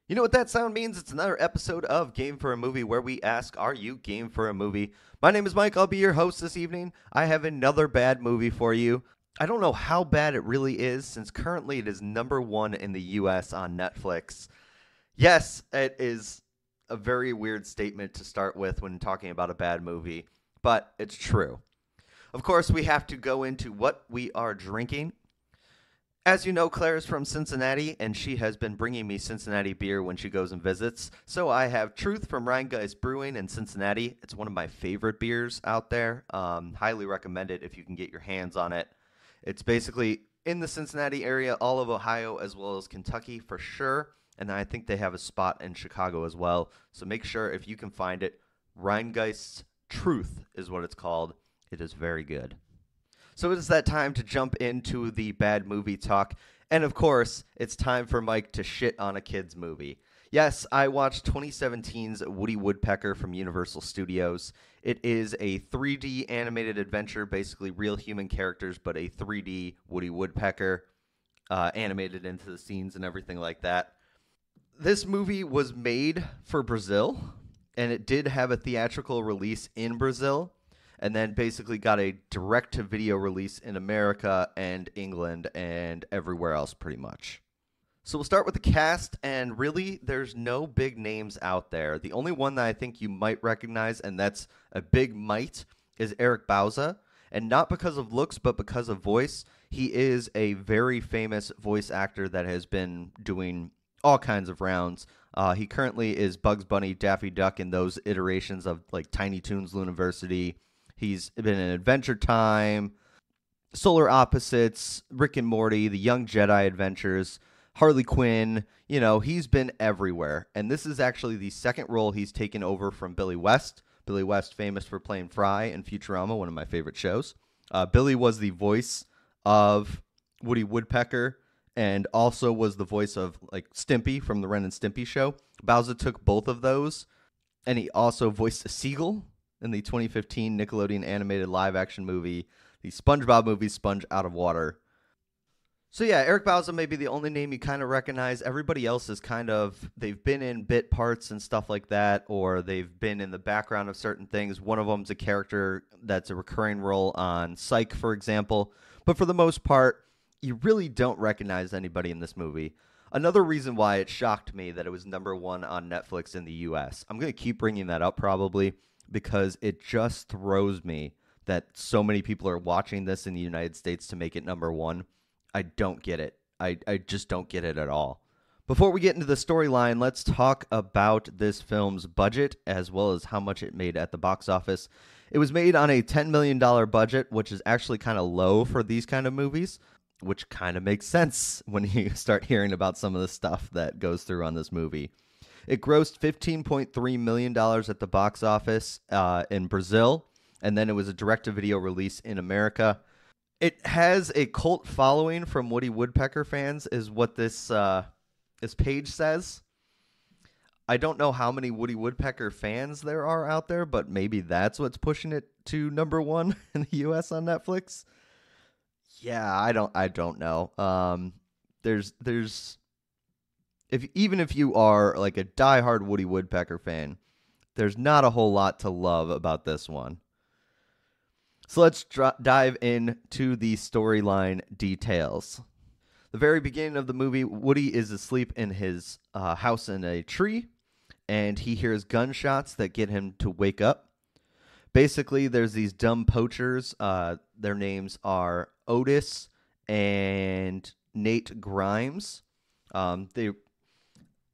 You know what that sound means? It's another episode of Game for a Movie where we ask, are you game for a movie? My name is Mike. I'll be your host this evening. I have another bad movie for you. I don't know how bad it really is since currently it is #1 in the US on Netflix. Yes, it is a very weird statement to start with when talking about a bad movie, but it's true. Of course, we have to go into what we are drinking. As you know, Claire is from Cincinnati, and she has been bringing me Cincinnati beer when she goes and visits. So I have Truth from Rheingeist Brewing in Cincinnati. It's one of my favorite beers out there. Highly recommend it if you can get your hands on it. It's basically in the Cincinnati area, all of Ohio, as well as Kentucky for sure. And I think they have a spot in Chicago as well. So make sure if you can find it, Rheingeist's Truth is what it's called. It is very good. So it is that time to jump into the bad movie talk. And of course, it's time for Mike to shit on a kid's movie. Yes, I watched 2017's Woody Woodpecker from Universal Studios. It is a 3D animated adventure, basically real human characters, but a 3D Woody Woodpecker animated into the scenes and everything like that. This movie was made for Brazil, and it did have a theatrical release in Brazil. And then basically got a direct-to-video release in America and England and everywhere else pretty much. So we'll start with the cast, and really there's no big names out there. The only one that I think you might recognize, and that's a big might, is Eric Bauza. And not because of looks, but because of voice. He is a very famous voice actor that has been doing all kinds of rounds. He currently is Bugs Bunny, Daffy Duck, in those iterations of like Tiny Toons, Looniversity. He's been in Adventure Time, Solar Opposites, Rick and Morty, The Young Jedi Adventures, Harley Quinn. You know, he's been everywhere. And this is actually the second role he's taken over from Billy West. Billy West, famous for playing Fry in Futurama, one of my favorite shows. Billy was the voice of Woody Woodpecker and also was the voice of like Stimpy from the Ren and Stimpy show. Bowser took both of those, and he also voiced a seagull in the 2015 Nickelodeon animated live-action movie, the SpongeBob movie, Sponge Out of Water. So yeah, Eric Bauza may be the only name you kind of recognize. Everybody else is kind of, they've been in bit parts and stuff like that, or they've been in the background of certain things. One of them's a character that's a recurring role on Psych, for example. But for the most part, you really don't recognize anybody in this movie. Another reason why it shocked me that it was #1 on Netflix in the US. I'm going to keep bringing that up probably, because it just throws me that so many people are watching this in the United States to make it #1. I don't get it. I just don't get it at all. Before we get into the storyline, let's talk about this film's budget as well as how much it made at the box office. It was made on a $10 million budget, which is actually kind of low for these kind of movies, which kind of makes sense when you start hearing about some of the stuff that goes through on this movie. It grossed $15.3 million at the box office in Brazil, and then it was a direct-to-video release in America. It has a cult following from Woody Woodpecker fans, is what this page says. I don't know how many Woody Woodpecker fans there are out there, but maybe that's what's pushing it to #1 in the U.S. on Netflix. Yeah, I don't know. Even if you are like a diehard Woody Woodpecker fan, there's not a whole lot to love about this one. So let's dive into the storyline details. The very beginning of the movie, Woody is asleep in his house in a tree, and he hears gunshots that get him to wake up. Basically, there's these dumb poachers. Their names are Otis and Nate Grimes. They're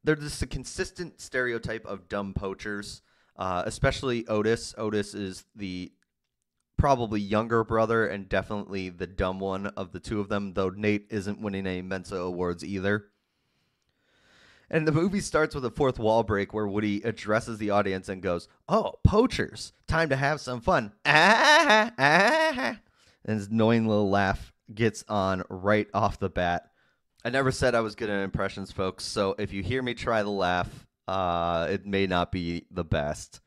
just a consistent stereotype of dumb poachers, especially Otis. Otis is the probably younger brother and definitely the dumb one of the two of them, though Nate isn't winning any Mensa awards either. And the movie starts with a fourth wall break where Woody addresses the audience and goes, "Oh, poachers, time to have some fun." Ah, ah. And his annoying little laugh gets on right off the bat. I never said I was good at impressions, folks, so if you hear me try the laugh, it may not be the best.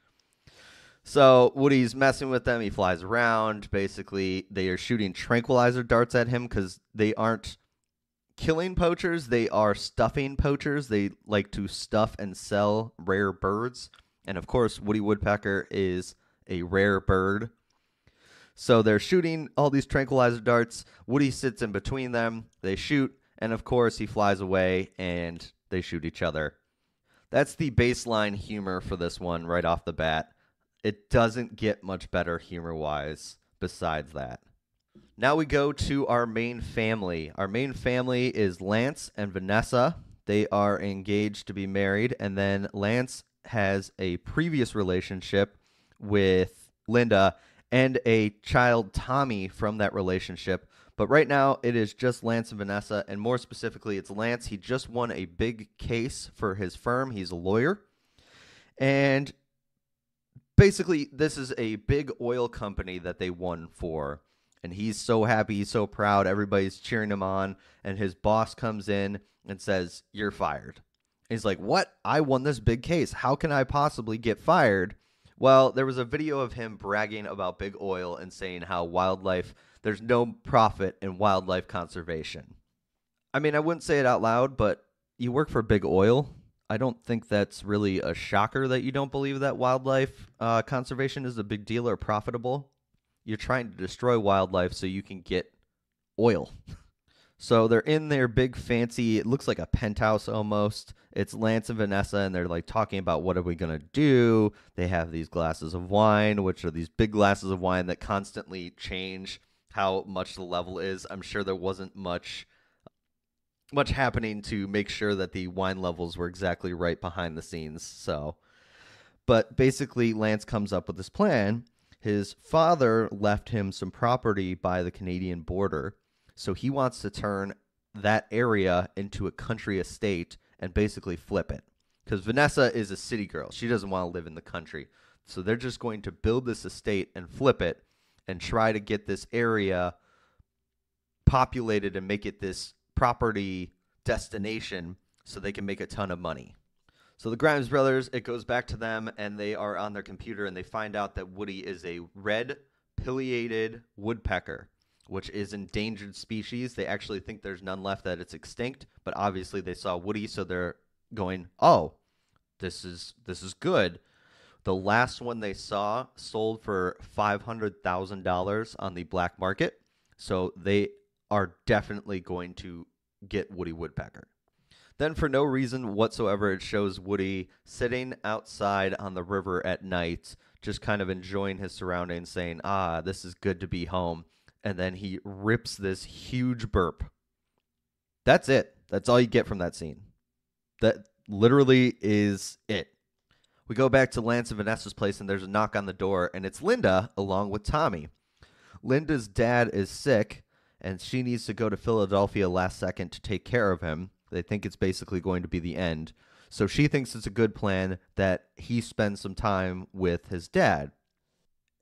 So Woody's messing with them. He flies around. Basically, they are shooting tranquilizer darts at him because they aren't killing poachers. They are stuffing poachers. They like to stuff and sell rare birds. And of course, Woody Woodpecker is a rare bird. So they're shooting all these tranquilizer darts. Woody sits in between them. They shoot. And of course, he flies away and they shoot each other. That's the baseline humor for this one right off the bat. It doesn't get much better humor-wise besides that. Now we go to our main family. Our main family is Lance and Vanessa. They are engaged to be married, and then Lance has a previous relationship with Linda and a child, Tommy, from that relationship. But right now, it is just Lance and Vanessa, and more specifically, it's Lance. He just won a big case for his firm. He's a lawyer. And basically, this is a big oil company that they won for. And he's so happy, he's so proud. Everybody's cheering him on. And his boss comes in and says, "You're fired." And he's like, "What? I won this big case. How can I possibly get fired?" Well, there was a video of him bragging about big oil and saying how there's no profit in wildlife conservation. I mean, I wouldn't say it out loud, but you work for big oil. I don't think that's really a shocker that you don't believe that wildlife conservation is a big deal or profitable. You're trying to destroy wildlife so you can get oil. So they're in their big fancy, it looks like a penthouse almost. It's Lance and Vanessa, and they're like talking about what are we going to do. They have these glasses of wine, which are these big glasses of wine that constantly change how much the level is. I'm sure there wasn't much happening to make sure that the wine levels were exactly right behind the scenes. But basically Lance comes up with this plan. His father left him some property by the Canadian border, so he wants to turn that area into a country estate and basically flip it. Because Vanessa is a city girl. She doesn't want to live in the country. So they're just going to build this estate and flip it and try to get this area populated and make it this property destination so they can make a ton of money. So the Grimes brothers, it goes back to them, and they are on their computer, and they find out that Woody is a red pileated woodpecker, which is endangered species. They actually think there's none left, that it's extinct, but obviously they saw Woody, so they're going, "Oh, this is good." The last one they saw sold for $500,000 on the black market, so they are definitely going to get Woody Woodpecker. Then for no reason whatsoever, it shows Woody sitting outside on the river at night, just kind of enjoying his surroundings, saying, "This is good to be home." And then he rips this huge burp. That's it. That's all you get from that scene. That literally is it. We go back to Lance and Vanessa's place, and there's a knock on the door, and it's Linda along with Tommy. Linda's dad is sick, and she needs to go to Philadelphia last second to take care of him. They think it's basically going to be the end. So she thinks it's a good plan that he spends some time with his dad.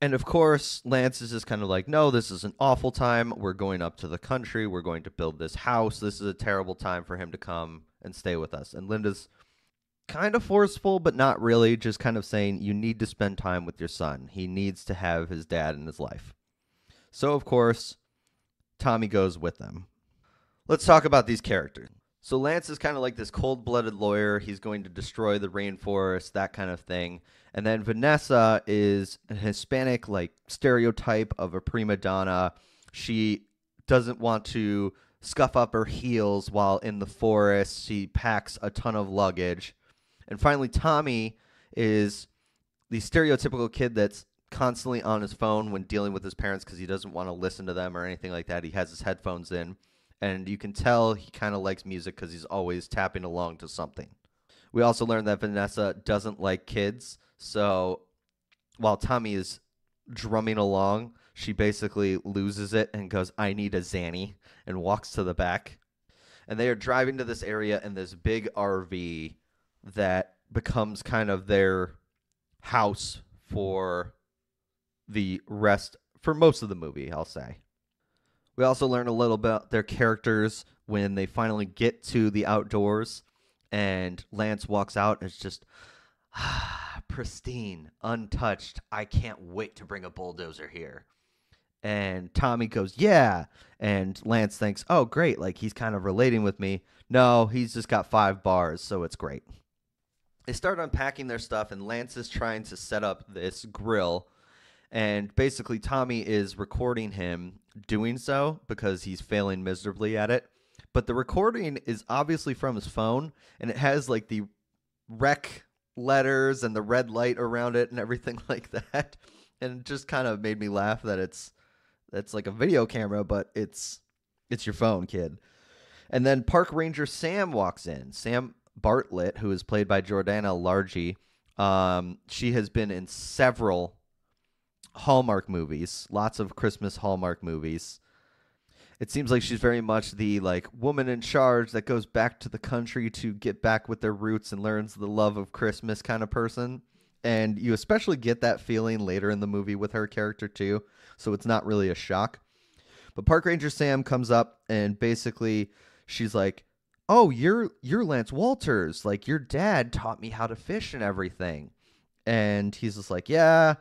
And of course, Lance is just kind of like, "No, this is an awful time. We're going up to the country. We're going to build this house. This is a terrible time for him to come and stay with us." And Linda's kind of forceful, but not really, just kind of saying, "You need to spend time with your son. He needs to have his dad in his life." So, of course, Tommy goes with them. Let's talk about these characters. So Lance is kind of like this cold-blooded lawyer. He's going to destroy the rainforest, that kind of thing. And then Vanessa is a Hispanic, like, stereotype of a prima donna. She doesn't want to scuff up her heels while in the forest. She packs a ton of luggage. And finally, Tommy is the stereotypical kid that's constantly on his phone when dealing with his parents because he doesn't want to listen to them or anything like that. He has his headphones in. And you can tell he kind of likes music because he's always tapping along to something. We also learned that Vanessa doesn't like kids. So while Tommy is drumming along, she basically loses it and goes, "I need a Zanny," and walks to the back. And they are driving to this area in this big RV that becomes kind of their house for most of the movie, I'll say. We also learn a little about their characters when they finally get to the outdoors, and Lance walks out and it's just pristine, untouched. "I can't wait to bring a bulldozer here." And Tommy goes, yeah. And Lance thinks, oh, great. Like, he's kind of relating with me. No, he's just got 5 bars, so it's great. They start unpacking their stuff, and Lance is trying to set up this grill. And basically, Tommy is recording him doing so because he's failing miserably at it. But the recording is obviously from his phone, and it has like the rec letters and the red light around it and everything like that. And it just kind of made me laugh that it's like a video camera, but it's your phone, kid. And then Park Ranger Sam walks in. Sam Bartlett, who is played by Jordana Largy. She has been in several Hallmark movies, lots of Christmas Hallmark movies. It seems like she's very much the like woman in charge that goes back to the country to get back with their roots and learns the love of Christmas kind of person. And you especially get that feeling later in the movie with her character too. So it's not really a shock. But Park Ranger Sam comes up and basically she's like, "Oh, you're Lance Walters. Like your dad taught me how to fish and everything." And he's just like, "Yeah,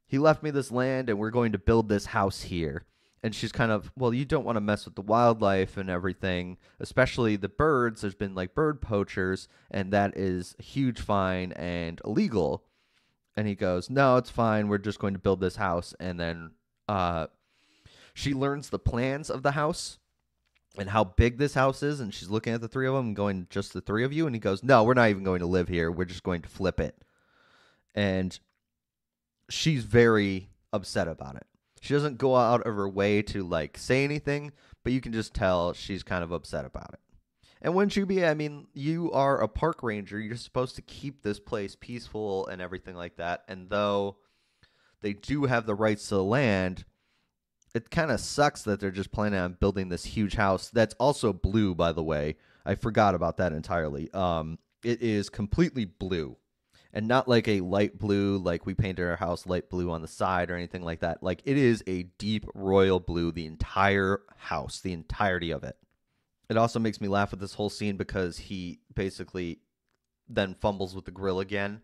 he left me this land and we're going to build this house here." And she's kind of, well, you don't want to mess with the wildlife and everything, especially the birds. There's been like bird poachers, and that is a huge fine and illegal. And he goes, no, it's fine. We're just going to build this house. And then she learns the plans of the house and how big this house is. And she's looking at the three of them and going, just the three of you? And he goes, no, we're not even going to live here. We're just going to flip it. And she's very upset about it. She doesn't go out of her way to like say anything, but you can just tell she's kind of upset about it. And wouldn't you be? I mean, you are a park ranger. You're supposed to keep this place peaceful and everything like that. And though they do have the rights to the land, it kind of sucks that they're just planning on building this huge house that's also blue, by the way. I forgot about that entirely. It is completely blue. And not like a light blue, like we painted our house light blue on the side or anything like that. Like it is a deep royal blue, the entire house, the entirety of it. It also makes me laugh with this whole scene because he basically then fumbles with the grill again.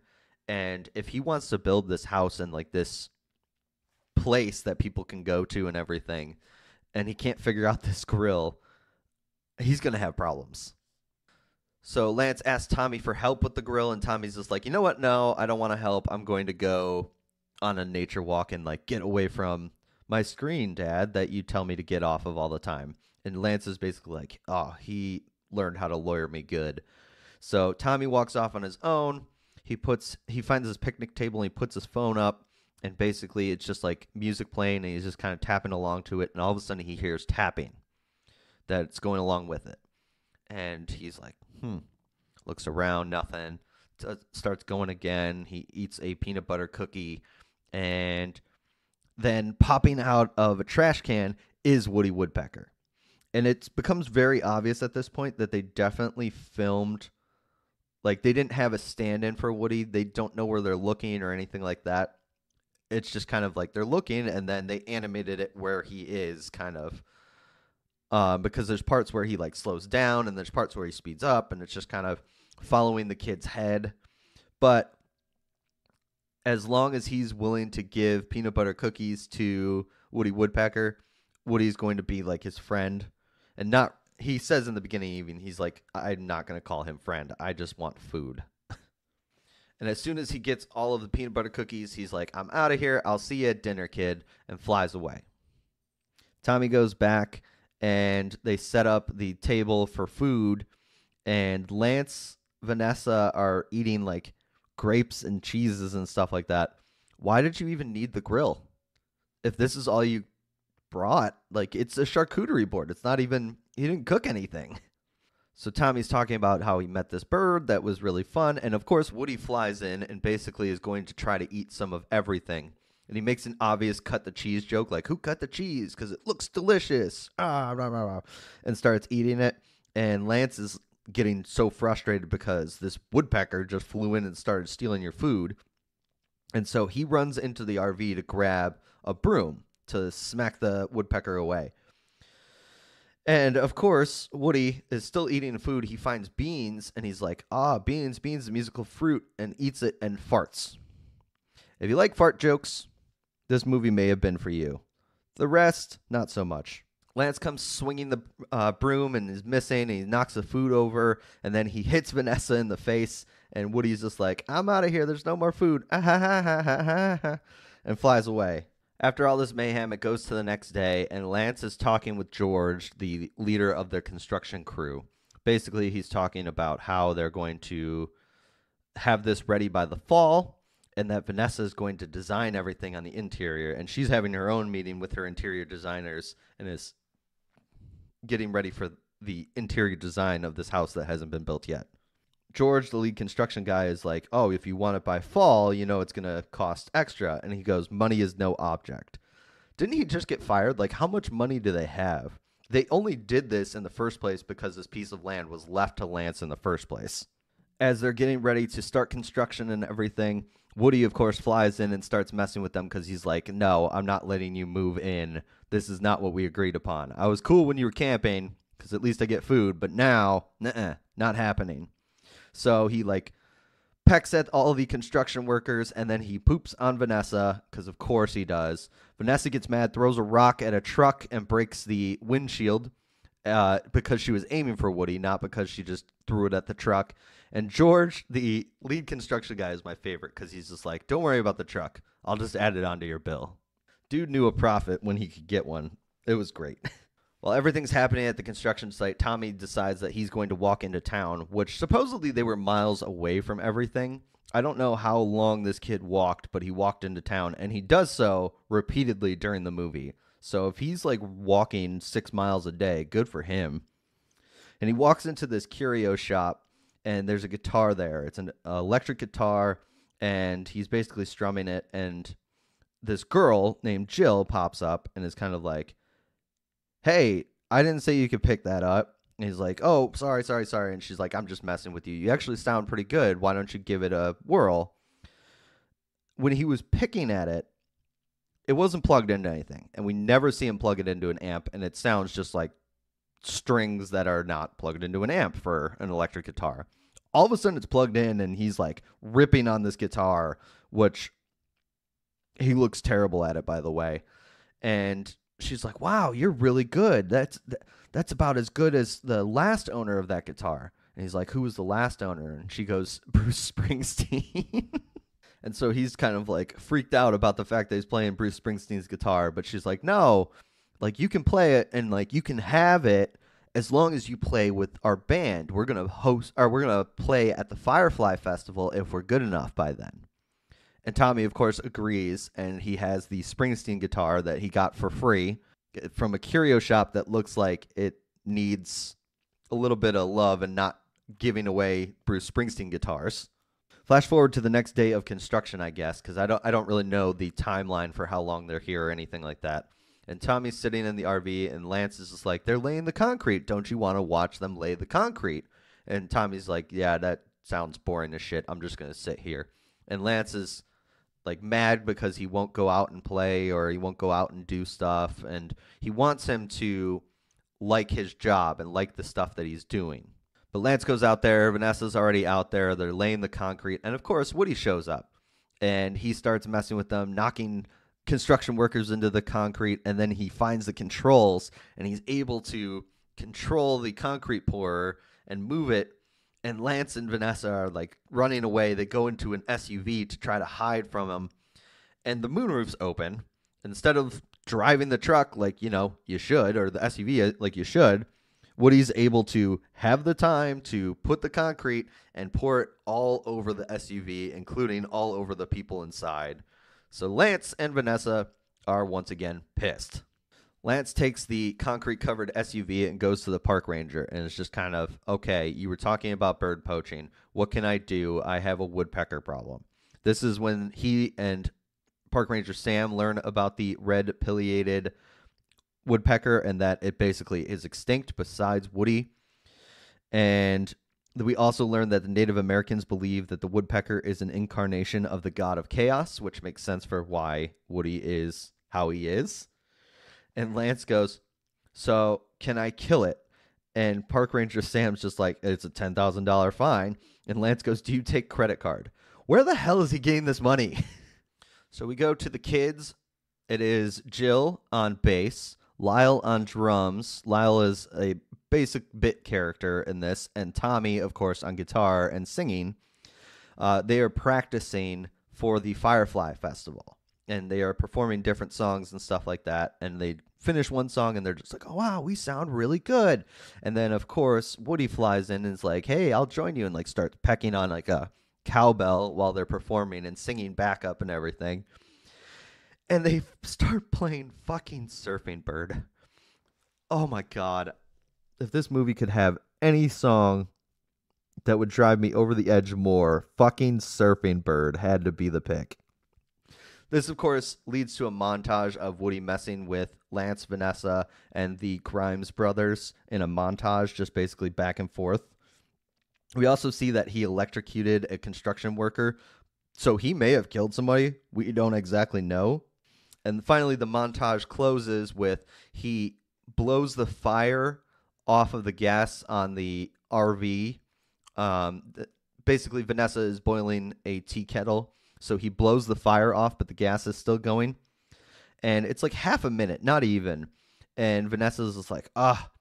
And if he wants to build this house in like this place that people can go to and everything, and he can't figure out this grill, he's going to have problems. So Lance asks Tommy for help with the grill, and Tommy's just like, you know what? No, I don't want to help. I'm going to go on a nature walk and like get away from my screen, Dad, that you tell me to get off of all the time. And Lance is basically like, oh, he learned how to lawyer me good. So Tommy walks off on his own. He finds his picnic table and he puts his phone up, and basically it's just like music playing, and he's just kind of tapping along to it, and all of a sudden he hears tapping that's going along with it. And he's like, looks around, nothing. Starts going again. He eats a peanut butter cookie, and then popping out of a trash can is Woody Woodpecker. And it becomes very obvious at this point that they definitely filmed, like they didn't have a stand-in for Woody. They don't know where they're looking or anything like that. It's just kind of like they're looking, and then they animated it where he is, kind of. Because there's parts where he like slows down and there's parts where he speeds up, and it's just kind of following the kid's head. But as long as he's willing to give peanut butter cookies to Woody Woodpecker, Woody's going to be like his friend. And not, he says in the beginning even, he's like, I'm not going to call him friend. I just want food. And as soon as he gets all of the peanut butter cookies, he's like, I'm out of here. I'll see you at dinner, kid, and flies away. Tommy goes back, and they set up the table for food, and Lance, Vanessa are eating like grapes and cheeses and stuff like that. Why did you even need the grill? If this is all you brought, like it's a charcuterie board. It's not even, he didn't cook anything. So Tommy's talking about how he met this bird that was really fun. And of course, Woody flies in and basically is going to try to eat some of everything. And he makes an obvious cut the cheese joke, like, who cut the cheese? Because it looks delicious. Rah, rah, rah. And starts eating it. And Lance is getting so frustrated because this woodpecker just flew in and started stealing your food. And so he runs into the RV to grab a broom to smack the woodpecker away. And of course, Woody is still eating food. He finds beans, and he's like, beans, a musical fruit, and eats it and farts. If you like fart jokes, this movie may have been for you. The rest, not so much. Lance comes swinging the broom and is missing, and he knocks the food over, and then he hits Vanessa in the face, and Woody's just like, I'm out of here, there's no more food, ah, ha, ha, ha, ha, ha, ha, and flies away. After all this mayhem, it goes to the next day, and Lance is talking with George, the leader of the construction crew. Basically, he's talking about how they're going to have this ready by the fall, and that Vanessa is going to design everything on the interior, and she's having her own meeting with her interior designers and is getting ready for the interior design of this house that hasn't been built yet. George, the lead construction guy, is like, oh, if you want it by fall, you know it's going to cost extra. And he goes, money is no object. Didn't he just get fired? Like, how much money do they have? They only did this in the first place because this piece of land was left to Lance in the first place. As they're getting ready to start construction and everything, Woody, of course, flies in and starts messing with them because he's like, no, I'm not letting you move in. This is not what we agreed upon. I was cool when you were camping because at least I get food, but now, not happening. So he, like, pecks at all the construction workers, and then he poops on Vanessa because, of course, he does. Vanessa gets mad, throws a rock at a truck, and breaks the windshield because she was aiming for Woody, not because she just threw it at the truck. And George, the lead construction guy, is my favorite because he's just like, don't worry about the truck. I'll just add it onto your bill. Dude knew a profit when he could get one. It was great. While everything's happening at the construction site, Tommy decides that he's going to walk into town, which supposedly they were miles away from everything. I don't know how long this kid walked, but he walked into town, and he does so repeatedly during the movie. So if he's like walking 6 miles a day, good for him. And he walks into this curio shop, and there's a guitar there. It's an electric guitar, and he's basically strumming it, and this girl named Jill pops up and is kind of like, hey, I didn't say you could pick that up. And he's like, oh, sorry. And she's like, I'm just messing with you. You actually sound pretty good. Why don't you give it a whirl? When he was picking at it, it wasn't plugged into anything. And we never see him plug it into an amp. And it sounds just like strings that are not plugged into an amp for an electric guitar. All of a sudden it's plugged in, and he's like ripping on this guitar, which he looks terrible at it, by the way. And she's like, wow, you're really good. That's about as good as the last owner of that guitar. And he's like, who was the last owner? And she goes, Bruce Springsteen. And so he's kind of like freaked out about the fact that he's playing Bruce Springsteen's guitar. But she's like, no, like you can play it and like you can have it as long as you play with our band. We're going to play at the Firefly Festival if we're good enough by then. And Tommy, of course, agrees, and he has the Springsteen guitar that he got for free from a curio shop that looks like it needs a little bit of love and not giving away Bruce Springsteen guitars. Flash forward to the next day of construction, I guess, because I don't really know the timeline for how long they're here or anything like that. And Tommy's sitting in the RV, and Lance is just like, they're laying the concrete. Don't you want to watch them lay the concrete? And Tommy's like, yeah, that sounds boring as shit. I'm just going to sit here. And Lance is like mad because he won't go out and play or he won't go out and do stuff, and he wants him to like his job and like the stuff that he's doing. But Lance goes out there, Vanessa's already out there, they're laying the concrete, and of course Woody shows up and he starts messing with them, knocking construction workers into the concrete, and then he finds the controls and he's able to control the concrete pourer and move it. And Lance and Vanessa are like running away. They go into an SUV to try to hide from him. And the moonroof's open. Instead of driving the truck like, you should, or the SUV like you should, Woody's able to have the time to put the concrete and pour it all over the SUV, including all over the people inside. So Lance and Vanessa are once again pissed. Lance takes the concrete-covered SUV and goes to the park ranger, and it's just kind of, okay, you were talking about bird poaching. What can I do? I have a woodpecker problem. This is when he and park ranger Sam learn about the red pileated woodpecker and that it basically is extinct besides Woody. And we also learn that the Native Americans believe that the woodpecker is an incarnation of the god of chaos, which makes sense for why Woody is how he is. And Lance goes, so can I kill it? And park ranger Sam's just like, it's a $10,000 fine. And Lance goes, do you take credit card? Where the hell is he getting this money? So we go to the kids It is Jill on bass, Lyle on drums. Lyle is a basic bit character in this, and Tommy, of course, on guitar and singing. They are practicing for the Firefly Festival, and they are performing different songs and stuff like that. And they finish one song, and they're just like, "Oh wow, we sound really good." And then, of course, Woody flies in and is like, "Hey, I'll join you," and like starts pecking on like a cowbell while they're performing and singing backup and everything. And they start playing fucking Surfing Bird. Oh my god. If this movie could have any song that would drive me over the edge more, fucking Surfing Bird had to be the pick. This, of course, leads to a montage of Woody messing with Lance, Vanessa, and the Grimes brothers in a montage, just basically back and forth. We also see that he electrocuted a construction worker, so he may have killed somebody. We don't exactly know. And finally, the montage closes with he blows the fire off of the gas on the RV. Basically, Vanessa is boiling a tea kettle, so he blows the fire off, but the gas is still going. And it's like half a minute, not even. And Vanessa's just like,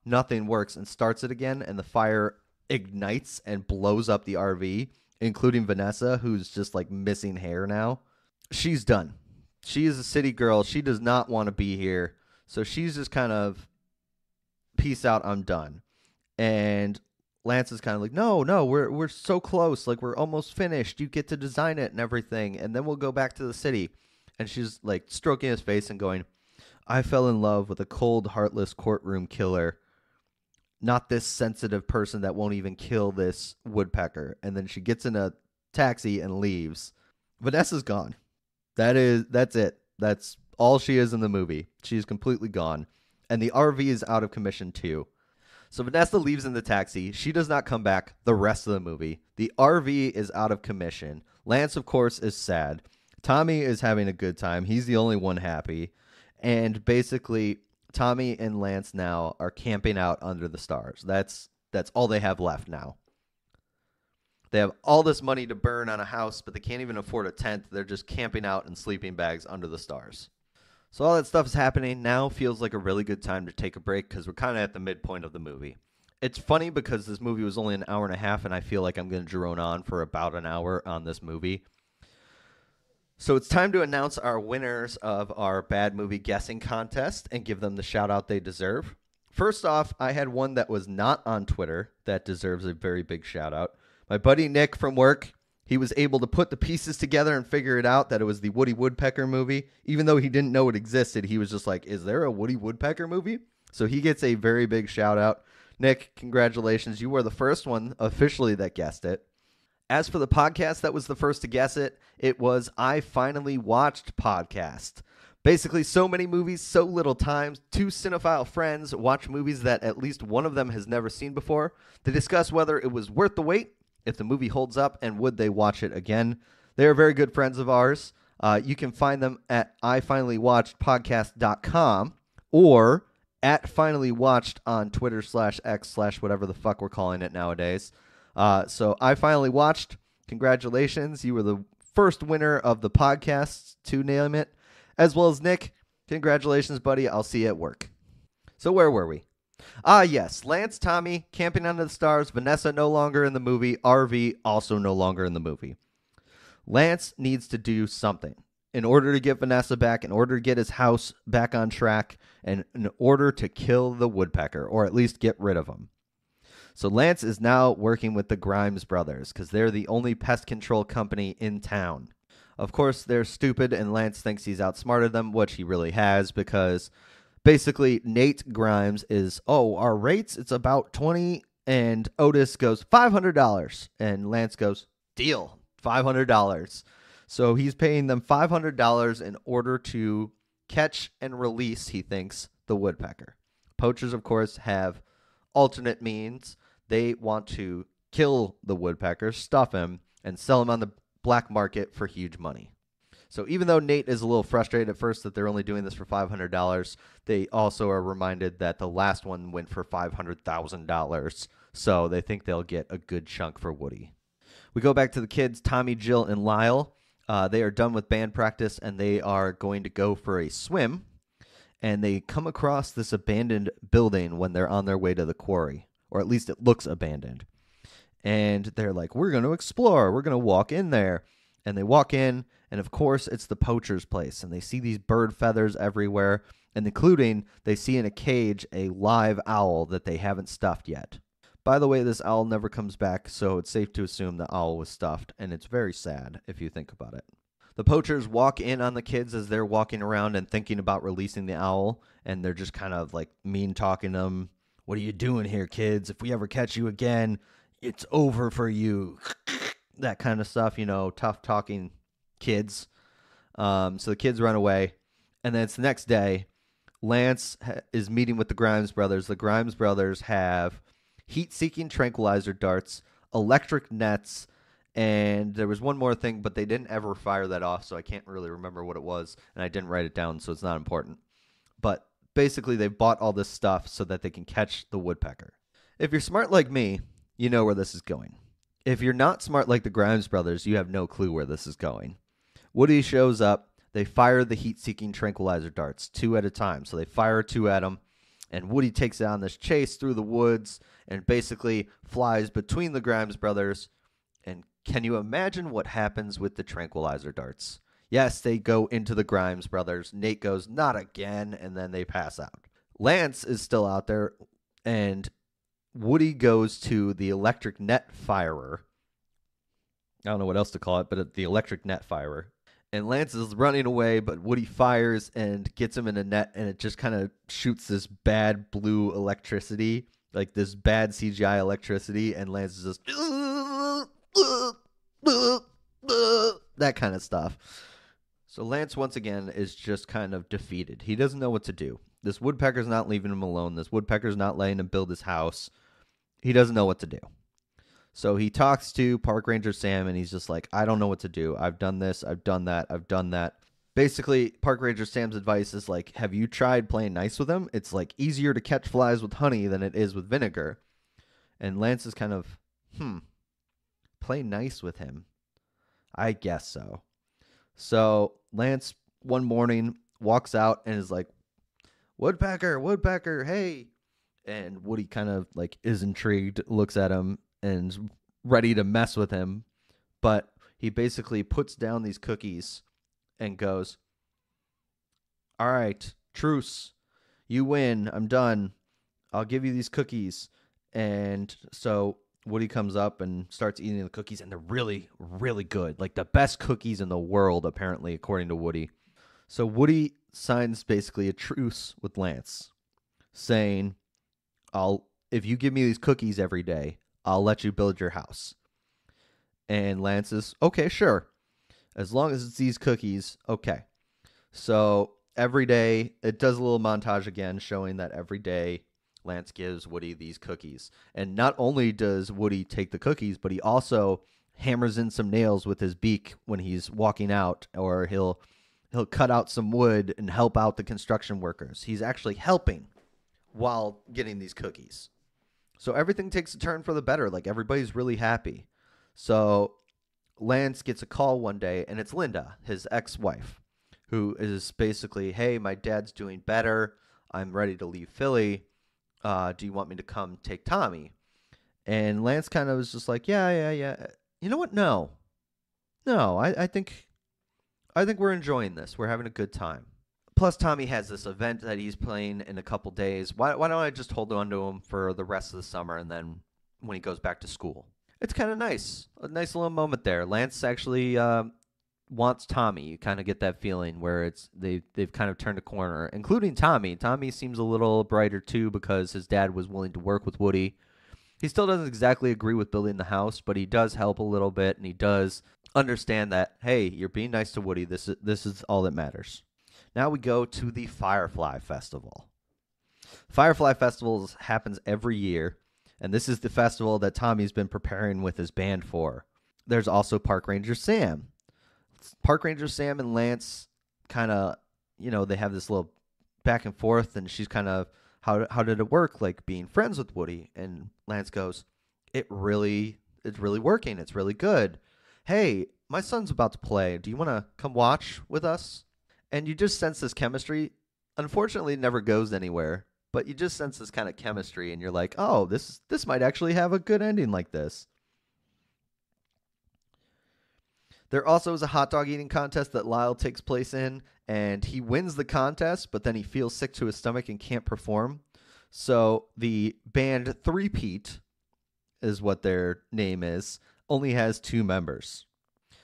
nothing works, and starts it again, and the fire ignites and blows up the RV, including Vanessa, who's just like missing hair now. She's done. She is a city girl. She does not want to be here. So she's just kind of, peace out, I'm done. And Lance is kind of like, no, we're so close. Like, we're almost finished. You get to design it and everything. And then we'll go back to the city. And she's like stroking his face and going, I fell in love with a cold, heartless courtroom killer. Not this sensitive person that won't even kill this woodpecker. And then she gets in a taxi and leaves. Vanessa's gone. That's it. That's all she is in the movie. She's completely gone. And the RV is out of commission too. So Vanessa leaves in the taxi. She does not come back the rest of the movie. The RV is out of commission. Lance, of course, is sad. Tommy is having a good time. He's the only one happy. And basically, Tommy and Lance now are camping out under the stars. That's all they have left now. They have all this money to burn on a house, but they can't even afford a tent. They're just camping out in sleeping bags under the stars. So all that stuff is happening. Now feels like a really good time to take a break because we're kind of at the midpoint of the movie. It's funny because this movie was only an hour and a half, and I feel like I'm going to drone on for about an hour on this movie. So it's time to announce our winners of our bad movie guessing contest and give them the shout out they deserve. First off, I had one that was not on Twitter that deserves a very big shout out. My buddy Nick from work, he was able to put the pieces together and figure it out that it was the Woody Woodpecker movie. Even though he didn't know it existed, he was just like, is there a Woody Woodpecker movie? So he gets a very big shout out. Nick, congratulations. You were the first one officially that guessed it. As for the podcast that was the first to guess it, it was I Finally Watched Podcast. Basically, so many movies, so little time. Two cinephile friends watch movies that at least one of them has never seen before. They discuss whether it was worth the wait, if the movie holds up, and would they watch it again. They are very good friends of ours. You can find them at ifinallywatchedpodcast.com or at finallywatched on Twitter/X/whatever the fuck we're calling it nowadays. So I Finally Watched. Congratulations. You were the first winner of the podcast to name it. As well as Nick. Congratulations, buddy. I'll see you at work. So where were we? Yes. Lance, Tommy, camping under the stars. Vanessa no longer in the movie. RV also no longer in the movie. Lance needs to do something in order to get Vanessa back, in order to get his house back on track, and in order to kill the woodpecker, or at least get rid of him. So Lance is now working with the Grimes brothers because they're the only pest control company in town. Of course, they're stupid, and Lance thinks he's outsmarted them, which he really has, because basically Nate Grimes is, our rates, it's about 20, and Otis goes $500, and Lance goes, deal, $500. So he's paying them $500 in order to catch and release, he thinks, the woodpecker. Poachers, of course, have alternate means. They want to kill the woodpecker, stuff him, and sell him on the black market for huge money. So even though Nate is a little frustrated at first that they're only doing this for $500, they also are reminded that the last one went for $500,000. So they think they'll get a good chunk for Woody. We go back to the kids, Tommy, Jill, and Lyle. They are done with band practice and they are going to go for a swim. And they come across this abandoned building when they're on their way to the quarry, or at least it looks abandoned. And they're like, we're going to explore. We're going to walk in there. And they walk in, and of course, it's the poacher's place. And they see these bird feathers everywhere, and including they see in a cage a live owl that they haven't stuffed yet. By the way, this owl never comes back, so it's safe to assume the owl was stuffed, and it's very sad if you think about it. The poachers walk in on the kids as they're walking around and thinking about releasing the owl, and they're just kind of like mean talking them. What are you doing here, kids? If we ever catch you again, it's over for you. That kind of stuff, tough talking kids. So the kids run away, and then it's the next day. Lance is meeting with the Grimes brothers. The Grimes brothers have heat-seeking tranquilizer darts, electric nets, and there was one more thing, but they didn't ever fire that off, so I can't really remember what it was, and I didn't write it down, so it's not important. But basically, they've bought all this stuff so that they can catch the woodpecker. If you're smart like me, you know where this is going. If you're not smart like the Grimes brothers, you have no clue where this is going. Woody shows up. They fire the heat-seeking tranquilizer darts, 2 at a time. So they fire 2 at him, and Woody takes on this chase through the woods and basically flies between the Grimes brothers. And can you imagine what happens with the tranquilizer darts? Yes, they go into the Grimes brothers. Nate goes, not again, and then they pass out. Lance is still out there, and Woody goes to the electric net firer. I don't know what else to call it, but the electric net firer. And Lance is running away, but Woody fires and gets him in a net, and it just kind of shoots this bad blue electricity, like this bad CGI electricity, and Lance is just that kind of stuff. So Lance, once again, is just kind of defeated. He doesn't know what to do. This woodpecker's not leaving him alone. This woodpecker's not letting him build his house. He doesn't know what to do. So he talks to Park Ranger Sam, and he's just like, I don't know what to do. I've done this. I've done that. I've done that. Basically, Park Ranger Sam's advice is like, have you tried playing nice with him? It's like easier to catch flies with honey than it is with vinegar. And Lance is kind of, play nice with him? I guess so. So Lance, one morning, walks out and is like, Woodpecker, hey. And Woody kind of like is intrigued, looks at him, and ready to mess with him. But he basically puts down these cookies and goes, all right, truce. You win. I'm done. I'll give you these cookies. And so Woody comes up and starts eating the cookies, and they're really, really good. Like the best cookies in the world, apparently, according to Woody. So Woody signs basically a truce with Lance, saying, if you give me these cookies every day, I'll let you build your house. And Lance is, okay, sure. As long as it's these cookies, okay. So every day, it does a little montage again, showing that every day Lance gives Woody these cookies. And not only does Woody take the cookies, but he also hammers in some nails with his beak when he's walking out, or he'll cut out some wood and help out the construction workers. He's actually helping while getting these cookies. So everything takes a turn for the better. Like everybody's really happy. So Lance gets a call one day, and it's Linda, his ex-wife, who is basically, hey, my dad's doing better. I'm ready to leave Philly. Do you want me to come take Tommy? And Lance kind of was just like, yeah. You know what? No, I think we're enjoying this. We're having a good time. Plus, Tommy has this event that he's playing in a couple days. Why don't I just hold on to him for the rest of the summer, and then when he goes back to school? It's kind of nice. A nice little moment there. Lance actually wants Tommy. You kind of get that feeling where they've kind of turned a corner, including Tommy. Tommy seems a little brighter, too, because his dad was willing to work with Woody. He still doesn't exactly agree with building the house, but he does help a little bit, and he does understand that, hey, you're being nice to Woody. This is all that matters. Now we go to the Firefly Festival. Firefly Festival happens every year, and this is the festival that Tommy's been preparing with his band for. There's also Park Ranger Sam. Park Ranger Sam and Lance kind of, they have this little back and forth, and she's kind of, how did it work, like being friends with Woody? And Lance goes, it's really working. It's really good. Hey, my son's about to play. Do you want to come watch with us? And you just sense this chemistry. Unfortunately, it never goes anywhere, but you just sense this kind of chemistry, and you're like, oh, this might actually have a good ending like this. There also is a hot dog eating contest that Lyle takes place in, and he wins the contest, but then he feels sick to his stomach and can't perform. So the band Three-Peat is what their name is, only has 2 members.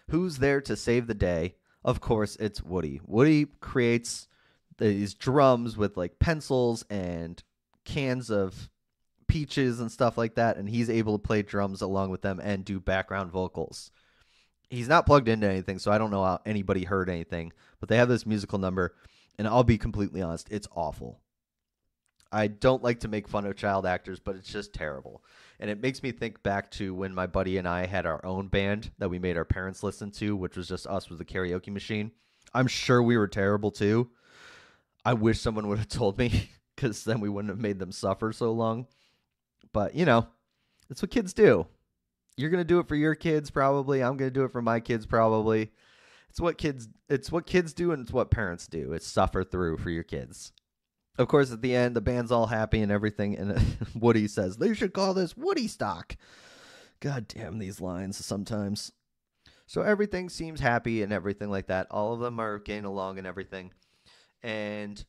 Who's there to save the day? Of course, it's Woody. Woody creates these drums with like pencils and cans of peaches and stuff like that, and he's able to play drums along with them and do background vocals. He's not plugged into anything, so I don't know how anybody heard anything, but they have this musical number, and I'll be completely honest, it's awful. I don't like to make fun of child actors, but it's just terrible. And it makes me think back to when my buddy and I had our own band that we made our parents listen to, which was just us with the karaoke machine. I'm sure we were terrible too. I wish someone would have told me, because then we wouldn't have made them suffer so long. But, that's what kids do. You're going to do it for your kids, probably. I'm going to do it for my kids, probably. It's what kids do, and it's what parents do. It's suffer through for your kids. Of course, at the end, the band's all happy and everything, and Woody says, they should call this Woody Stock. God damn these lines sometimes. So everything seems happy and everything like that. All of them are getting along and everything. And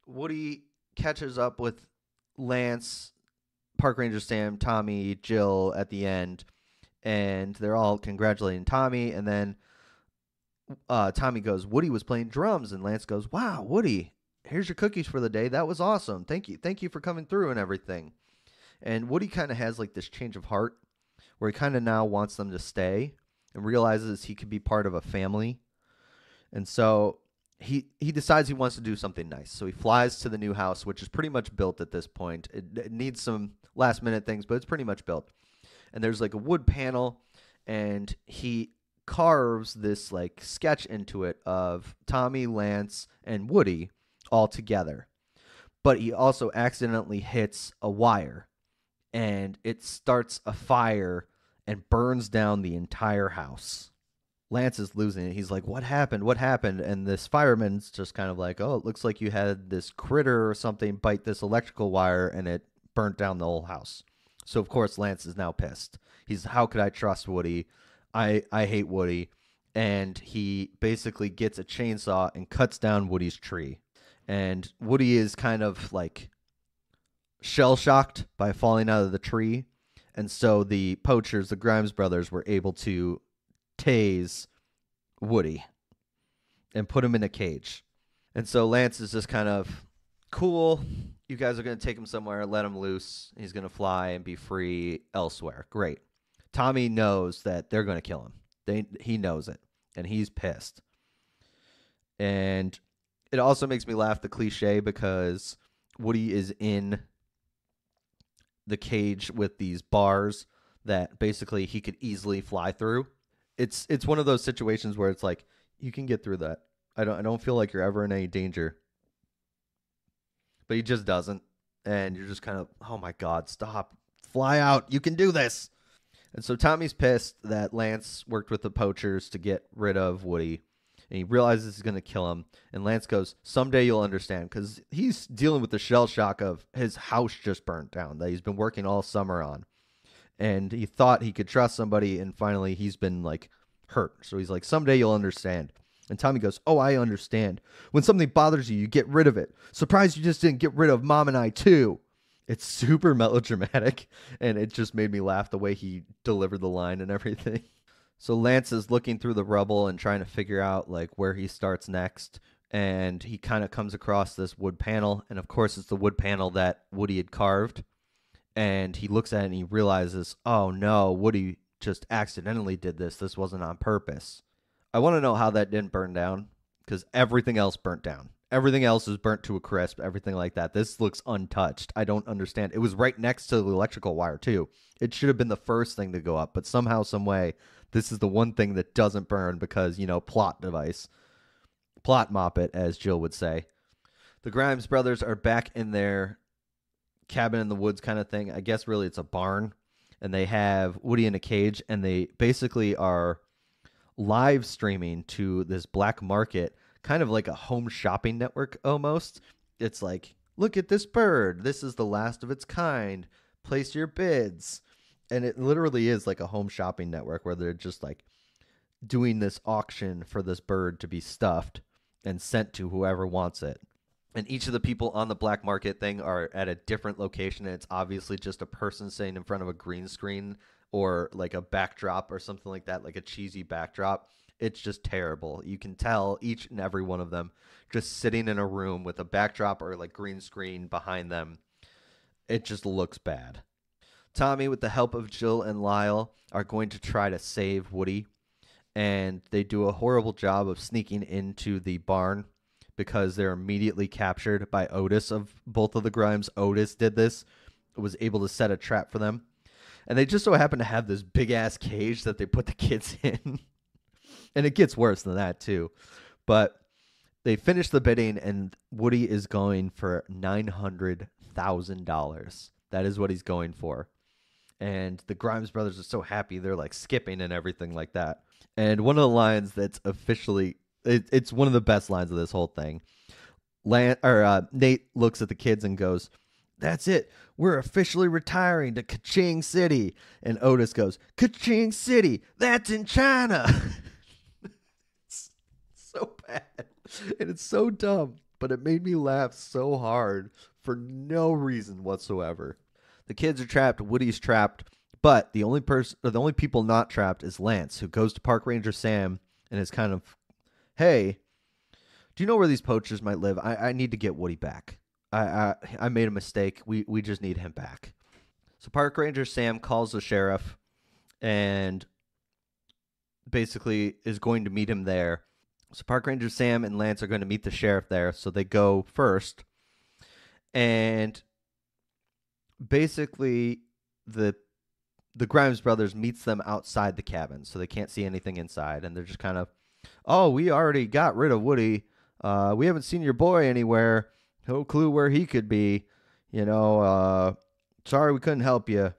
Woody catches up with Lance, Park Ranger Sam, Tommy, Jill at the end, and they're all congratulating Tommy, and then Tommy goes, Woody was playing drums, and Lance goes, wow, Woody, here's your cookies for the day. That was awesome. Thank you for coming through and everything. And Woody kind of has like this change of heart where he kind of now wants them to stay and realizes he could be part of a family. And so he decides he wants to do something nice. So he flies to the new house, which is pretty much built at this point. It needs some last minute things, but it's pretty much built. And there's like a wood panel, and he carves this like sketch into it of Tommy, Lance, and Woody all together. But he also accidentally hits a wire, and it starts a fire and burns down the entire house. Lance is losing it. He's like, what happened? What happened? And this fireman's just kind of like, oh, it looks like you had this critter or something bite this electrical wire, and it burnt down the whole house. So, of course, Lance is now pissed. He's, how could I trust Woody? I hate Woody. And he basically gets a chainsaw and cuts down Woody's tree. And Woody is kind of like shell-shocked by falling out of the tree. And so the poachers, the Grimes brothers, were able to tase Woody and put him in a cage. And so Lance is just kind of, cool, you guys are going to take him somewhere, let him loose. He's going to fly and be free elsewhere. Great. Tommy knows that they're going to kill him. He knows it, and he's pissed. And it also makes me laugh, the cliche, because Woody is in the cage with these bars that basically he could easily fly through. It's one of those situations where it's like, you can get through that. I don't feel like you're ever in any danger. But he just doesn't. And you're just kind of, oh my God, stop. Fly out. You can do this. And so Tommy's pissed that Lance worked with the poachers to get rid of Woody. And he realizes he's going to kill him. And Lance goes, someday you'll understand. Because he's dealing with the shell shock of his house just burnt down that he's been working all summer on. And he thought he could trust somebody. And finally he's been like hurt. So he's like, someday you'll understand. And Tommy goes, oh, I understand. When something bothers you, you get rid of it. Surprised you just didn't get rid of Mom and I, too. It's super melodramatic, and it just made me laugh the way he delivered the line and everything. So Lance is looking through the rubble and trying to figure out like where he starts next, and he kind of comes across this wood panel, and of course it's the wood panel that Woody had carved, and he looks at it and he realizes, oh no, Woody just accidentally did this. This wasn't on purpose. I want to know how that didn't burn down, because everything else burnt down. Everything else is burnt to a crisp, everything like that. This looks untouched. I don't understand. It was right next to the electrical wire, too. It should have been the first thing to go up, but somehow, some way, this is the one thing that doesn't burn because, plot device. Plot mop it, as Jill would say. The Grimes brothers are back in their cabin in the woods kind of thing. I guess really it's a barn, and they have Woody in a cage, and they basically are live streaming to this black market, kind of like a home shopping network almost. It's like, look at this bird. This is the last of its kind. Place your bids. And it literally is like a home shopping network where they're just like doing this auction for this bird to be stuffed and sent to whoever wants it. And each of the people on the black market thing are at a different location, and it's obviously just a person sitting in front of a green screen or like a backdrop or something like that, like a cheesy backdrop. It's just terrible. You can tell each and every one of them just sitting in a room with a backdrop or like green screen behind them. It just looks bad. Tommy, with the help of Jill and Lyle, are going to try to save Woody, and they do a horrible job of sneaking into the barn because they're immediately captured by Otis of both of the Grimes. Otis did this, was able to set a trap for them. And they just so happen to have this big-ass cage that they put the kids in. And it gets worse than that, too. But they finish the bidding, and Woody is going for $900,000. That is what he's going for. And the Grimes brothers are so happy. They're, like, skipping and everything like that. And one of the lines that's officially... It's one of the best lines of this whole thing. Nate looks at the kids and goes, "That's it. We're officially retiring to Kaching City." And Otis goes, "Kaching City? That's in China." It's so bad. And it's so dumb. But it made me laugh so hard for no reason whatsoever. The kids are trapped. Woody's trapped. But the only people not trapped is Lance, who goes to Park Ranger Sam and is kind of, "Hey, do you know where these poachers might live? I need to get Woody back. I made a mistake. We just need him back." So Park Ranger Sam calls the sheriff and basically is going to meet him there. So Park Ranger Sam and Lance are going to meet the sheriff there. So they go first. And basically the Grimes brothers meets them outside the cabin. So they can't see anything inside. And they're just kind of, "Oh, we already got rid of Woody. We haven't seen your boy anywhere. No clue where he could be. Sorry we couldn't help you."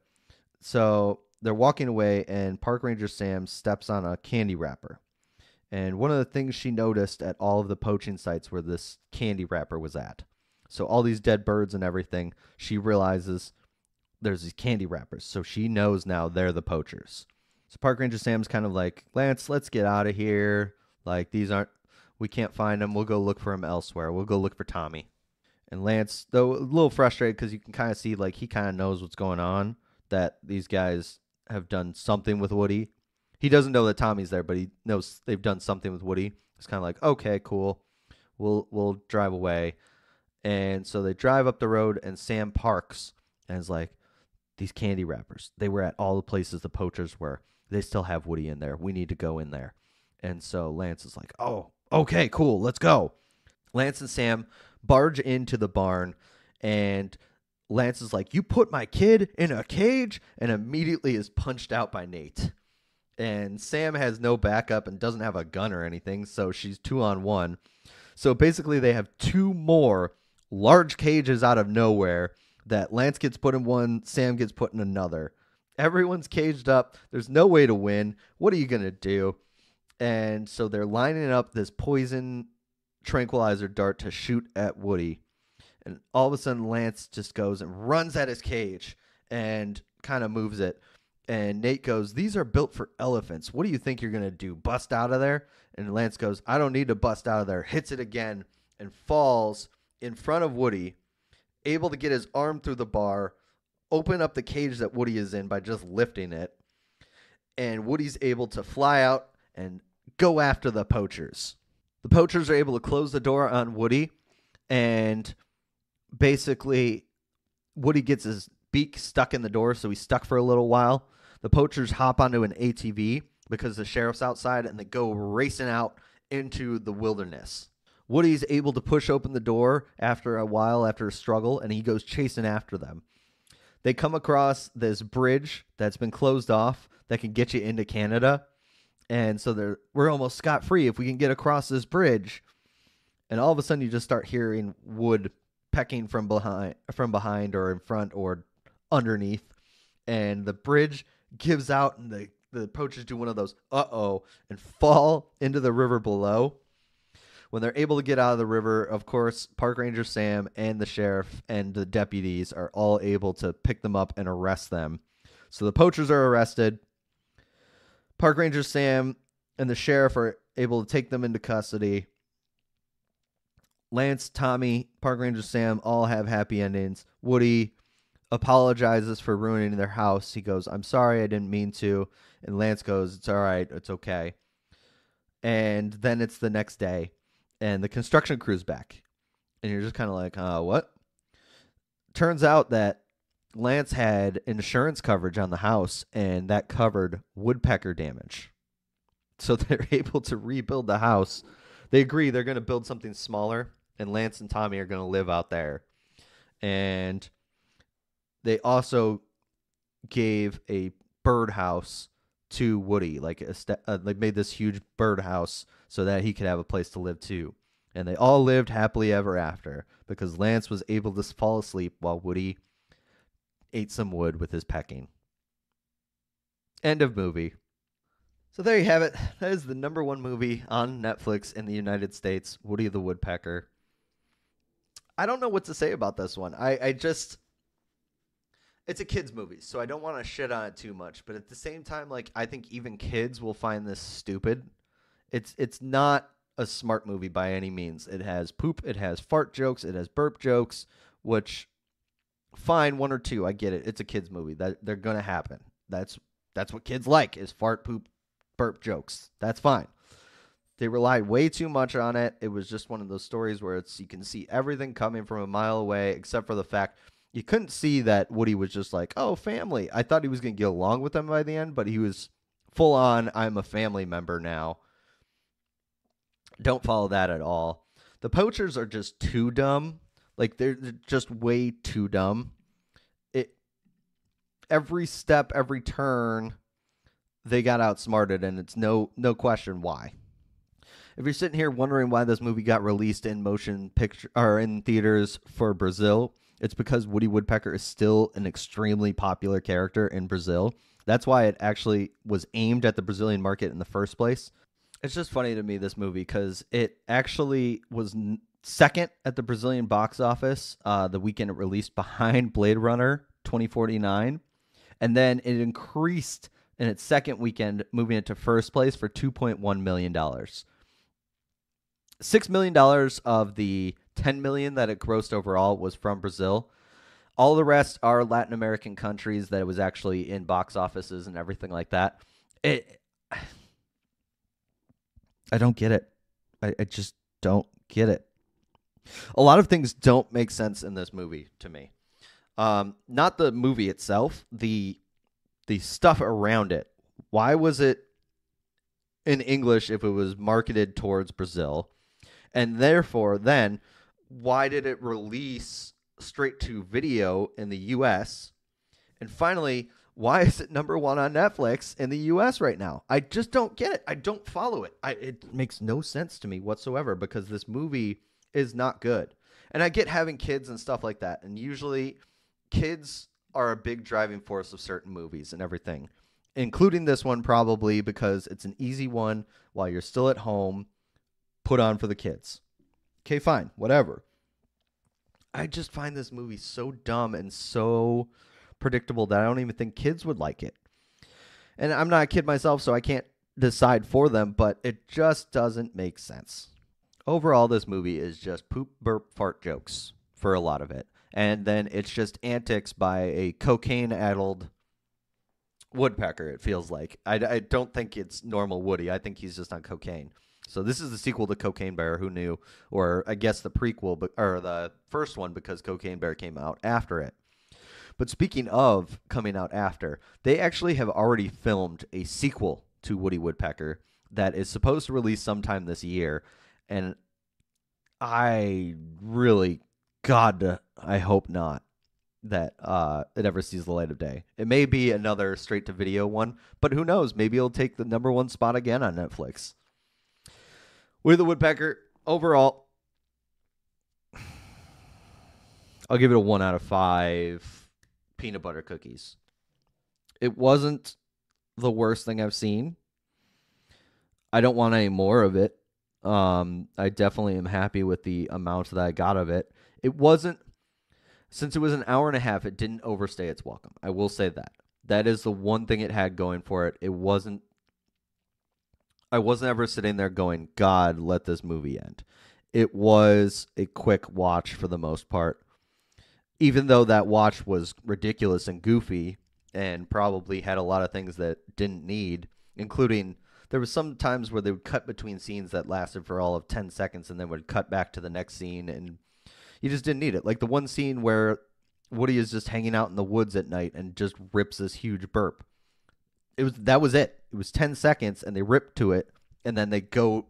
So they're walking away, and Park Ranger Sam steps on a candy wrapper. And one of the things she noticed at all of the poaching sites where this candy wrapper was at. So all these dead birds and everything, she realizes there's these candy wrappers. So she knows now they're the poachers. So Park Ranger Sam's kind of like, "Lance, let's get out of here. Like, we can't find them. We'll go look for him elsewhere. We'll go look for Tommy." And Lance, though a little frustrated because you can kind of see, like, he kind of knows what's going on, that these guys have done something with Woody. He doesn't know that Tommy's there, but he knows they've done something with Woody. It's kind of like, okay, cool. We'll drive away. And so they drive up the road, and Sam parks and is like, "These candy wrappers, they were at all the places the poachers were. They still have Woody in there. We need to go in there." And so Lance is like, "Oh, okay, cool. Let's go." Lance and Sam barge into the barn, and Lance is like, "You put my kid in a cage," and immediately is punched out by Nate. And Sam has no backup and doesn't have a gun or anything, so she's 2-on-1. So basically they have two more large cages out of nowhere that Lance gets put in one, Sam gets put in another. Everyone's caged up. There's no way to win. What are you going to do? And so they're lining up this poison tranquilizer dart to shoot at Woody. And all of a sudden, Lance just goes and runs at his cage and kind of moves it. And Nate goes, "These are built for elephants. What do you think you're going to do? Bust out of there?" And Lance goes, "I don't need to bust out of there." Hits it again and falls in front of Woody, able to get his arm through the bar, open up the cage that Woody is in by just lifting it. And Woody's able to fly out and go after the poachers. The poachers are able to close the door on Woody, and basically Woody gets his beak stuck in the door, so he's stuck for a little while. The poachers hop onto an ATV because the sheriff's outside, and they go racing out into the wilderness. Woody's able to push open the door after a while, after a struggle, and he goes chasing after them. They come across this bridge that's been closed off that can get you into Canada. And so we're almost scot-free if we can get across this bridge. And all of a sudden you just start hearing wood pecking from behind or in front or underneath. And the bridge gives out, and the the poachers do one of those uh-oh and fall into the river below. When they're able to get out of the river, of course, Park Ranger Sam and the sheriff and the deputies are all able to pick them up and arrest them. So the poachers are arrested. Park Ranger Sam and the sheriff are able to take them into custody. Lance, Tommy, Park Ranger Sam all have happy endings. Woody apologizes for ruining their house. He goes, "I'm sorry, I didn't mean to." And Lance goes, "It's all right, it's okay." And then it's the next day, and the construction crew's back. And you're just kind of like, what? Turns out that Lance had insurance coverage on the house, and that covered woodpecker damage. So they're able to rebuild the house. They agree they're going to build something smaller, and Lance and Tommy are going to live out there. And they also gave a birdhouse to Woody, like made this huge birdhouse so that he could have a place to live too. And they all lived happily ever after because Lance was able to fall asleep while Woody ate some wood with his pecking. End of movie. So there you have it. That is the #1 movie on Netflix in the United States, Woody the Woodpecker. I don't know what to say about this one. It's a kid's movie, so I don't want to shit on it too much. But at the same time, like, I think even kids will find this stupid. It's not a smart movie by any means. It has poop, it has fart jokes, it has burp jokes, which, fine, 1 or 2, I get it. It's a kid's movie. That they're gonna happen. That's what kids like, is fart, poop, burp jokes. That's fine. They relied way too much on it. It was just one of those stories where you can see everything coming from a mile away, except for the fact you couldn't see that Woody was just like, oh, family. I thought he was going to get along with them by the end, but he was full on, I'm a family member now. Don't follow that at all. The poachers are just too dumb. Like, they're just way too dumb. Every step, every turn, they got outsmarted, and it's no question why. If you're sitting here wondering why this movie got released in motion picture or in theaters for Brazil, it's because Woody Woodpecker is still an extremely popular character in Brazil. That's why it actually was aimed at the Brazilian market in the first place. It's just funny to me, this movie, because it actually was second at the Brazilian box office the weekend it released, behind Blade Runner 2049. And then it increased in its second weekend, moving it to first place for $2.1 million. $6 million of the $10 million that it grossed overall was from Brazil. All the rest are Latin American countries that it was actually in box offices and everything like that. I don't get it. I just don't get it. A lot of things don't make sense in this movie to me. Not the movie itself, the stuff around it. Why was it in English if it was marketed towards Brazil? And therefore, then, why did it release straight to video in the U.S.? And finally, why is it #1 on Netflix in the U.S. right now? I just don't get it. I don't follow it. It makes no sense to me whatsoever, because this movie is not good. And I get having kids and stuff like that. And usually kids are a big driving force of certain movies and everything, including this one, probably because it's an easy one while you're still at home, put on for the kids. Okay, fine, whatever. I just find this movie so dumb and so predictable that I don't even think kids would like it. And I'm not a kid myself, so I can't decide for them, but it just doesn't make sense. Overall, this movie is just poop, burp, fart jokes for a lot of it. And then it's just antics by a cocaine-addled woodpecker, it feels like. I don't think it's normal Woody. I think he's just on cocaine. So this is the sequel to Cocaine Bear, who knew? Or I guess the prequel, or the first one, because Cocaine Bear came out after it. But speaking of coming out after, they actually have already filmed a sequel to Woody Woodpecker that is supposed to release sometime this year. And I really, God, I hope not that it ever sees the light of day. It may be another straight-to-video one, but who knows? Maybe it'll take the #1 spot again on Netflix. Woody the Woodpecker, overall, I'll give it a 1 out of 5 peanut butter cookies. It wasn't the worst thing I've seen. I don't want any more of it. I definitely am happy with the amount that I got of it. It wasn't, since it was an hour and a half, it didn't overstay its welcome. I will say that. That is the one thing it had going for it. I wasn't ever sitting there going, God, let this movie end. It was a quick watch for the most part. Even though that watch was ridiculous and goofy and probably had a lot of things that didn't need, including there was some times where they would cut between scenes that lasted for all of 10 seconds and then would cut back to the next scene, and you just didn't need it. Like the one scene where Woody is just hanging out in the woods at night and just rips this huge burp. That was it. It was 10 seconds and they ripped to it, and then they go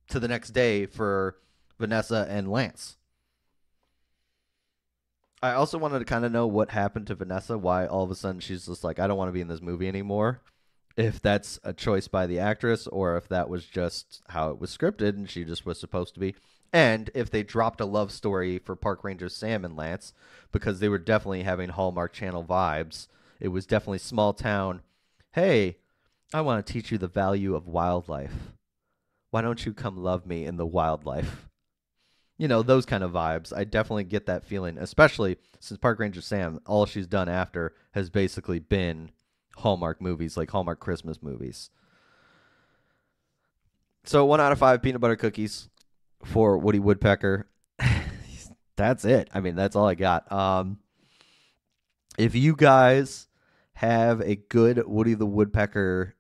to the next day for Vanessa and Lance. I also wanted to kind of know what happened to Vanessa, why all of a sudden she's just like, I don't want to be in this movie anymore. If that's a choice by the actress or if that was just how it was scripted and she just was supposed to be. And if they dropped a love story for Park Rangers Sam and Lance, because they were definitely having Hallmark Channel vibes. It was definitely small town. Hey, I want to teach you the value of wildlife. Why don't you come love me in the wildlife? Those kind of vibes. I definitely get that feeling, especially since Park Ranger Sam, all she's done after has basically been Hallmark movies, like Hallmark Christmas movies. So 1 out of 5 peanut butter cookies for Woody Woodpecker. That's it. I mean, that's all I got. If you guys have a good Woody the Woodpecker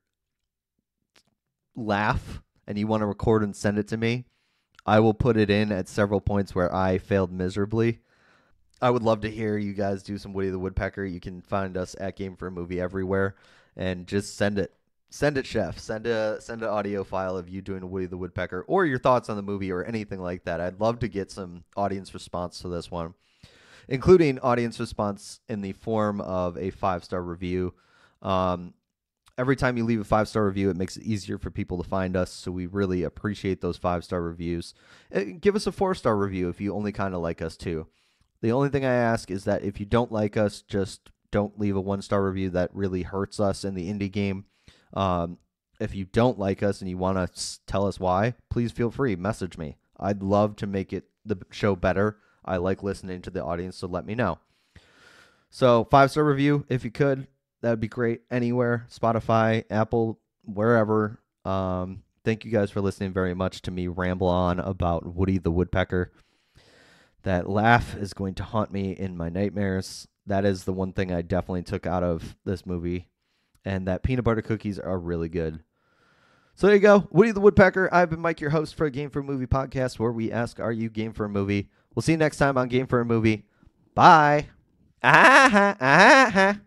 laugh and you want to record and send it to me, I will put it in at several points where I failed miserably. I would love to hear you guys do some Woody the Woodpecker. You can find us at Game for a Movie everywhere, and just send it. Send it, chef. Send an audio file of you doing a Woody the Woodpecker or your thoughts on the movie or anything like that. I'd love to get some audience response to this one, including audience response in the form of a 5-star review. Every time you leave a 5-star review, it makes it easier for people to find us, so we really appreciate those 5-star reviews. Give us a 4-star review if you only kind of like us too. The only thing I ask is that if you don't like us, just don't leave a 1-star review. That really hurts us in the indie game. If you don't like us and you want to tell us why, please feel free. Message me. I'd love to make the show better. I like listening to the audience, so let me know. So 5-star review if you could. That would be great. Anywhere, Spotify, Apple, wherever. Thank you guys for listening very much to me ramble on about Woody the Woodpecker. That laugh is going to haunt me in my nightmares. That is the one thing I definitely took out of this movie. And that peanut butter cookies are really good. So there you go. Woody the Woodpecker. I've been Mike, your host for a Game for a Movie podcast, where we ask, are you game for a movie? We'll see you next time on Game for a Movie. Bye. Ah-ha, ah-ha.